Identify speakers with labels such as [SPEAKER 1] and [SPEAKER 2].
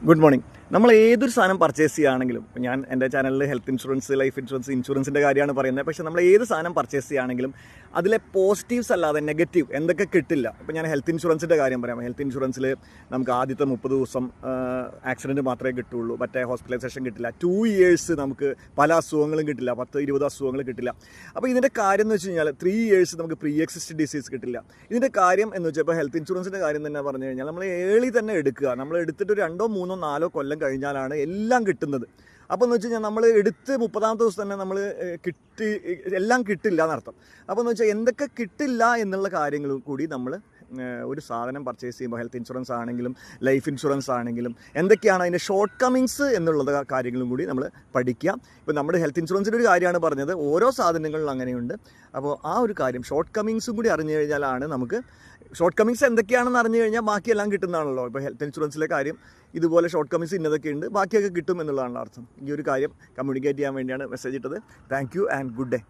[SPEAKER 1] Good morning. നമ്മൾ ഏതൊരു സാധനം പർച്ചേസ് ചെയ്യുകയാണെങ്കിലും, ഞാൻ എൻ്റെ ചാനലിൽ ഹെൽത്ത് ഇൻഷുറൻസ്, ലൈഫ് ഇൻഷുറൻസ്, ഇൻഷുറൻസിൻ്റെ കാര്യമാണ് പറയുന്നത്. പക്ഷേ നമ്മൾ ഏത് സാധനം പർച്ചേസ് ചെയ്യുകയാണെങ്കിലും അതിലെ പോസിറ്റീവ്സ് അല്ലാതെ നെഗറ്റീവ് എന്തൊക്കെ കിട്ടില്ല. ഇപ്പോൾ ഞാൻ ഹെൽത്ത് ഇൻഷുറൻസിൻ്റെ കാര്യം പറയാം. ഹെൽത്ത് ഇൻഷുറൻസിൽ നമുക്ക് ആദ്യത്തെ 30 ദിവസം ആക്സിഡൻറ്റ് മാത്രമേ കിട്ടുള്ളൂ, മറ്റേ ഹോസ്പിറ്റലൈസേഷൻ കിട്ടില്ല. 2 years നമുക്ക് പല അസുഖങ്ങളും കിട്ടില്ല, 10-20 അസുഖങ്ങൾ കിട്ടില്ല. അപ്പോൾ ഇതിൻ്റെ കാര്യം എന്ന് വെച്ച് കഴിഞ്ഞാൽ 3 years നമുക്ക് പ്രീ എക്സിസ്റ്റിംഗ് ഡിസീസ് കിട്ടില്ല. ഇതിൻ്റെ കാര്യം എന്ന് വെച്ചാൽ ഇപ്പോൾ ഹെൽത്ത് ഇൻഷുറൻസിൻ്റെ കാര്യം തന്നെ പറഞ്ഞു കഴിഞ്ഞാൽ നമ്മൾ ഏർലി തന്നെ എടുക്കുക. നമ്മൾ എടുത്തിട്ട് 2, 3, 4 കൊല്ലം കഴിഞ്ഞാലാണ് എല്ലാം കിട്ടുന്നത്. അപ്പോൾ എന്ന് വെച്ച് കഴിഞ്ഞാൽ നമ്മൾ എടുത്ത് 30ാമത്തെ ദിവസം തന്നെ നമ്മൾ എല്ലാം കിട്ടില്ല എന്നർത്ഥം. അപ്പോൾ എന്ന് വെച്ചാൽ എന്തൊക്കെ കിട്ടില്ല എന്നുള്ള കാര്യങ്ങളും കൂടി നമ്മൾ ഒരു സാധനം പർച്ചേസ് ചെയ്യുമ്പോൾ, ഹെൽത്ത് ഇൻഷുറൻസ് ആണെങ്കിലും ലൈഫ് ഇൻഷുറൻസ് ആണെങ്കിലും എന്തൊക്കെയാണ് അതിൻ്റെ ഷോർട്ട് കമ്മിങ്സ് എന്നുള്ള കാര്യങ്ങളും കൂടി നമ്മൾ പഠിക്കുക. ഇപ്പോൾ നമ്മുടെ ഹെൽത്ത് ഇൻഷുറൻസിൻ്റെ ഒരു കാര്യമാണ് പറഞ്ഞത്, ഓരോ സാധനങ്ങളിലും അങ്ങനെയുണ്ട്. അപ്പോൾ ആ ഒരു കാര്യം ഷോർട്ട് കമ്മിങ്സും കൂടി അറിഞ്ഞു കഴിഞ്ഞാലാണ് നമുക്ക് ഷോർട്ട് കമ്മിങ്സ് എന്തൊക്കെയാണെന്ന് അറിഞ്ഞു കഴിഞ്ഞാൽ ബാക്കിയെല്ലാം കിട്ടുന്നതാണല്ലോ. ഇപ്പോൾ ഹെൽത്ത് ഇൻഷുറൻസിലെ കാര്യം ഇതുപോലെ ഷോർട്ട് കമ്മിങ്സ് ഇന്നതൊക്കെ ഉണ്ട്, ബാക്കിയൊക്കെ കിട്ടും എന്നുള്ളതാണ് അർത്ഥം. ഈ ഒരു കാര്യം കമ്മ്യൂണിക്കേറ്റ് ചെയ്യാൻ വേണ്ടിയാണ് മെസ്സേജ് ഇട്ടത്. Thank you and good day.